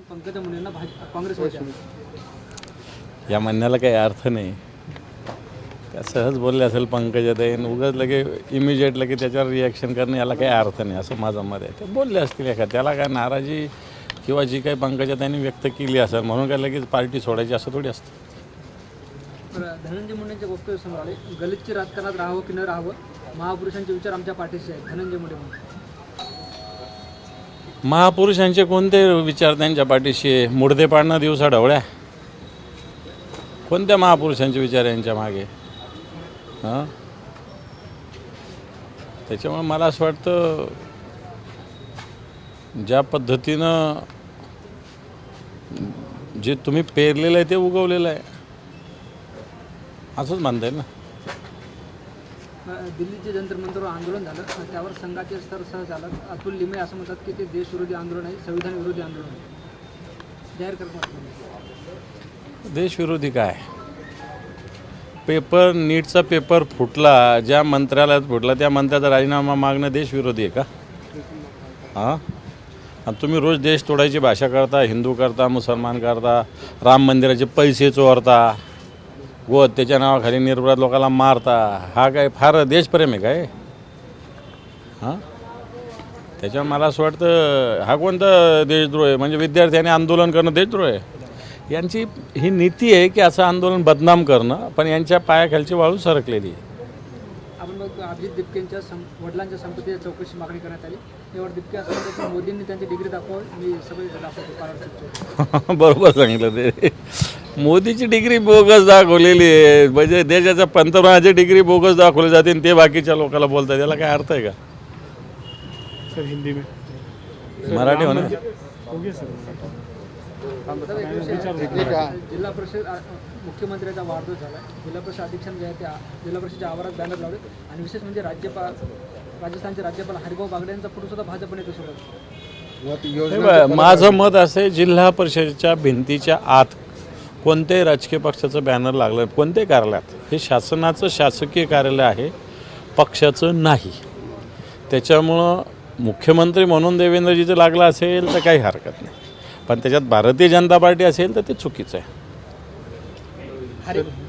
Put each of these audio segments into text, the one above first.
पंकजा मुंडेंना काँग्रेसमध्ये या म्हणण्याला काही अर्थ नाही. त्या सहज बोलले असेल पंकजाताईन, उगाच लगे इमिजिएट लगे त्याच्यावर रिॲक्शन करणं याला काही अर्थ नाही असं माझं मत आहे. ते बोलले असतील एका, त्याला काय नाराजी किंवा जी काही पंकजाताईंनी व्यक्त केली असेल म्हणून काय लगेच पार्टी सोडायची असं थोडी असतं. धनंजय मुंडेंचे वक्तव्य समोर आले, गलितची राजकारणात राहावं की न राहावं, महापुरुषांचे विचार आमच्या पाठीशी आहेत. धनंजय मुंडे महापुरुषांचे कोणते विचार त्यांच्या पाठीशी आहे? मुडदे पाडणं दिवसा ढवळ्या, कोणत्या महापुरुषांचे विचार यांच्या मागे? हां, त्याच्यामुळे मला असं वाटतं ज्या पद्धतीनं जे तुम्ही पेरलेलं आहे ते उगवलेलं आहे असंच म्हणता येईल ना. दिल्लीचे जंतर मंतरवर आंदोलन झालं, त्यावर संघाचे सरसंघचालक अतुल लिमये असं म्हणतात की ते देशविरोधी आंदोलन आहे, संविधान विरोधी आंदोलन आहे. जाहीर करतात देशविरोधी काय? पेपर नीटचा पेपर फुटला, ज्या मंत्र्यालयात फुटला त्या मंत्र्याचा राजीनामा मागणं देशविरोधी आहे का? हां, आणि तुम्ही रोज देश तोडायची भाषा करता, हिंदू करता, मुसलमान करता, राम मंदिराचे पैसे चोरता, त्याच्या नावाखाली निरपराध लोकांना मारता. हा काय फार देशप्रेम आहे काय? हां, त्याच्यामुळे मला असं वाटतं हा कोणता देशद्रोह आहे? म्हणजे विद्यार्थ्यांनी आंदोलन करणं देशद्रोह आहे? यांची ही नीती आहे की असं आंदोलन बदनाम करणं, पण यांच्या पायाखालची वाळू सरकलेली आहे. आपण मग अभिजित दिपकेंच्या वडिलांच्या संपत्तीची चौकशी मागणी करण्यात आली. तेव्हा दिपके असं म्हणतात की मोदींनी त्यांची डिग्री दाखवावी, मी सगळे दाखवतो. बरोबर सांगितलं ते. मोदीची डिग्री बोगस दाखवलेली आहे, म्हणजे देशाच्या पंतप्रधानाची डिग्री बोगस दाखवली जाते आणि ते बाकीच्या लोकांना बोलतात, याला काय अर्थ आहे का? सर हिंदी में मराठी म्हणा. जिल्हा परिषद मुख्यमंत्र्यांचा वाढदिवस झाला, जिल्हा परिषद अधीक्षक जे आहे त्या जिल्हा परिषदेच्या आवारात बॅनर लावले आणि विशेष म्हणजे राजस्थानचे राज्यपाल हरिभाऊ बागडे यांचा फोटो सुद्धा भाजपने सोबत. माझं मत असं आहे, जिल्हा परिषदेच्या भिंतीच्या आत कोणत्याही राजकीय पक्षाचं बॅनर लागलं कोणत्याही कार्यालयात, हे शासनाचं शासकीय कार्यालय आहे, पक्षाचं नाही. त्याच्यामुळं मुख्यमंत्री म्हणून देवेंद्रजीचं लागलं असेल तर काही हरकत नाही, पण त्याच्यात भारतीय जनता पार्टी असेल तर ते चुकीचं आहे.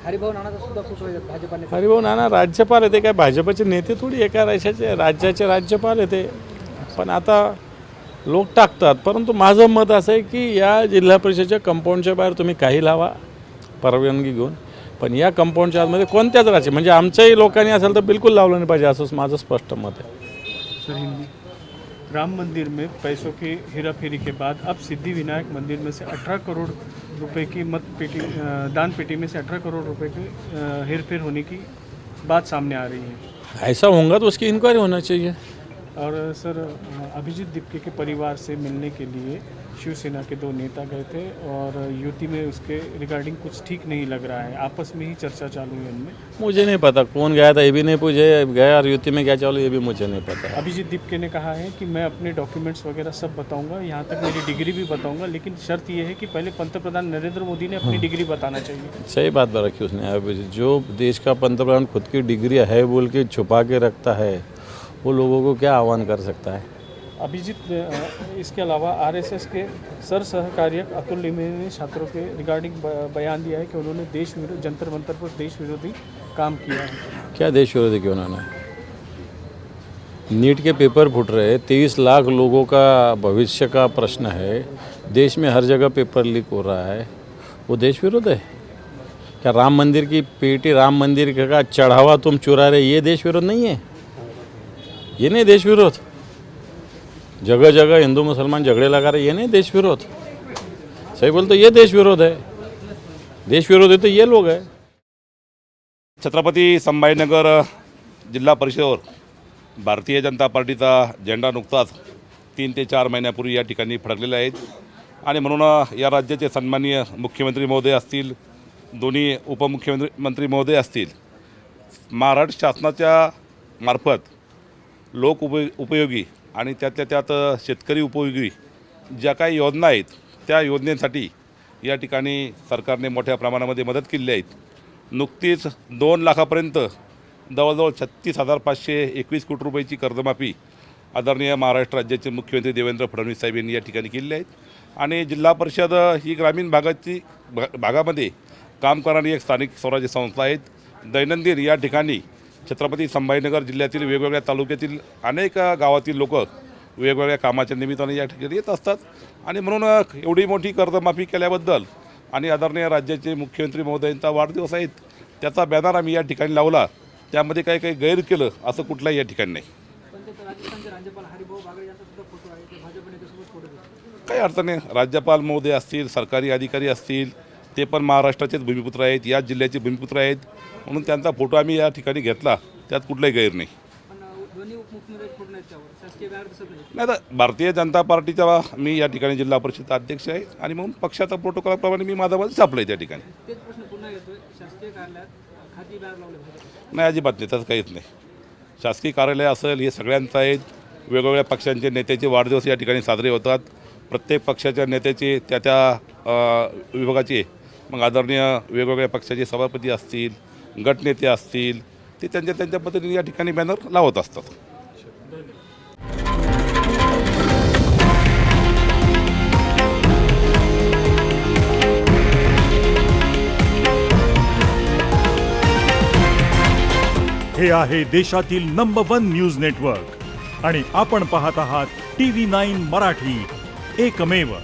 हरिभाऊ नानाचा सुद्धा फोटो आहे भाजपाने. हरिभाऊ नाना राज्यपाल आहे, ते काय भाजपचे नेते थोडी एका राज्याचे राज्यपाल आहे ते. पण आता लोक टाकतात. परंतु माझं मत असं आहे की या जिल्हा परिषदेच्या कंपाऊंडच्या बाहेर तुम्ही काही लावा परवानगी घेऊन, पण या कंपाऊंडच्या आतमध्ये कोणत्याच राज्य म्हणजे आमच्याही लोकांनी असेल तर बिलकुल लावलं नाही पाहिजे, असंच माझं स्पष्ट मत आहे. सर हिंदी, राम मंदिर में पैसों की हेराफेरी के बाद अब सिद्धि विनायक मंदिर में से 18 करोड़ रुपए की दान पेटी में से 18 करोड़ रुपए की हेरफेर होने की बात सामने आ रही है. ऐसा होगा तो उसकी इंक्वायरी होना चाहिए. और सर अभिजीत दिपके के परिवार से मिलने के लिए शिवसेना के 2 नेता गए थे और युति में उसके रिगार्डिंग कुछ ठीक नहीं लग रहा है, आपस में ही चर्चा चालू है इनमें. मुझे नहीं पता कौन गया था, ये भी नहीं पूछे, गया और युति में क्या चालू ये भी मुझे नहीं पता. अभिजीत दिपके ने कहा है कि मैं अपने डॉक्यूमेंट्स वगैरह सब बताऊंगा, यहाँ तक मेरी डिग्री भी बताऊंगा, लेकिन शर्त ये है कि पहले पंतप्रधान नरेंद्र मोदी ने अपनी डिग्री बताना चाहिए. सही बात रखी उसने. अब जो देश का पंतप्रधान खुद की डिग्री है बोल के छुपा के रखता है, वो लोगों को क्या आह्वान कर सकता है. अभिजीत इसके अलावा आरएसएस के सर सहकार्यक अतुल लिमये ने छात्रों के रिगार्डिंग बयान दिया है कि उन्होंने देश विरोधी जंतर मंतर पर देश विरोधी काम किया है. क्या देश विरोधी क्यों ना? नीट के पेपर फूट रहे, 23 लाख लोगों का भविष्य का प्रश्न है, देश में हर जगह पेपर लीक हो रहा है, वो देश विरोध है क्या? राम मंदिर की पेटी, राम मंदिर का चढ़ावा तुम चुरा रहे, ये देश विरोध नहीं है? ये नहीं देश विरोध? जगह जगह हिंदू मुसलमान झगड़े लगा रहे, ये नहीं देश विरोध? सही बोलते ये देश विरोध है. देश विरोध है तो ये लोग है. छत्रपती संभाजीनगर जिल्हा परिषदेवर भारतीय जनता पार्टीचा झेंडा नुकताच 3 ते 4 महिन्यापूर्वी या ठिकाणी फडकलेला आहे आणि म्हणून या राज्याचे सन्माननीय मुख्यमंत्री महोदय असतील, दोन्ही उपमुख्यमंत्री महोदय असतील, महाराष्ट्र शासनाच्या मार्फत लोक उपयोगी आणि त्यातल्या त्यात शेतकरी उपयोगी ज्या काही योजना आहेत त्या योजनेसाठी या ठिकाणी सरकारने मोठ्या प्रमाणामध्ये मदत केली आहे. नुकतीच 2 लाखापर्यंत जवळजवळ 36,521 कोटी रुपयाची कर्जमाफी आदरणीय महाराष्ट्र राज्याचे मुख्यमंत्री देवेंद्र फडणवीस साहेब यांनी या ठिकाणी केलेले आहेत आणि जिल्हा परिषद ही ग्रामीण भागामध्ये काम करणारी एक स्थानिक स्वराज्य संस्था आहेत. दैनंदिन या ठिकाणी छत्रपती संभाजीनगर जिल्ह्यातील वेगवेगळ्या तालुक्यातील अनेक गावातील लोक वेगवेगळ्या कामाच्या निमित्ताने या ठिकाणी येत असतात आणि म्हणून एवढी मोठी कर्जमाफी केल्याबद्दल आणि आदरणीय राज्याचे मुख्यमंत्री महोदयांचा वाढदिवस आहेत त्याचा बॅनर आम्ही या ठिकाणी लावला. त्यामध्ये काही गैर केलं असं कुठलाही या ठिकाणी नाही. पण ते राजस्थानचे राज्यपाल हरिभाऊ बागडे यांचा सुद्धा फोटो आहे, ते भाजप नेत्यासोबत फोटो दिसतो. काही अर्थ नाही. राज्यपाल महोदय असतील, सरकारी अधिकारी असतील, ते पण महाराष्ट्राचेच भूमिपुत्र आहेत, याच जिल्ह्याचे भूमिपुत्र आहेत, म्हणून त्यांचा फोटो आम्ही या ठिकाणी घेतला. त्यात कुठलाही गैर नाही. पण दोन्ही उपमुख्यमंत्री फोटो नाहीत त्यावर, शासकीय बॅनर दिसत नाही. नाही तर भारतीय जनता पार्टीचा मी या ठिकाणी जिल्हा परिषद अध्यक्ष आहे आणि म्हणून पक्षाचा प्रोटोकॉलप्रमाणे मी माझा छापलं आहे त्या ठिकाणी. तेच प्रश्न पुन्हा येतोय, शासकीय कार्यालयात खाती बॅनर लावले पाहिजे. नाही, अजिबात नाही, तसं काहीच नाही. शासकीय कार्यालय असेल हे सगळ्यांचं आहेत. वेगवेगळ्या पक्षांचे नेत्याचे वाढदिवस या ठिकाणी साजरे होतात. प्रत्येक पक्षाच्या नेत्याचे त्या विभागाचे मग आदरणीय वेगवेगळ्या पक्षाचे सभापती असतील, गटनेते असतील, ते त्यांच्या पद्धतीने या ठिकाणी बॅनर लावत असतात. हे आहे देशातील नंबर 1 न्यूज नेटवर्क आणि आपण पाहत आहात TV9 मराठी, एकमेव.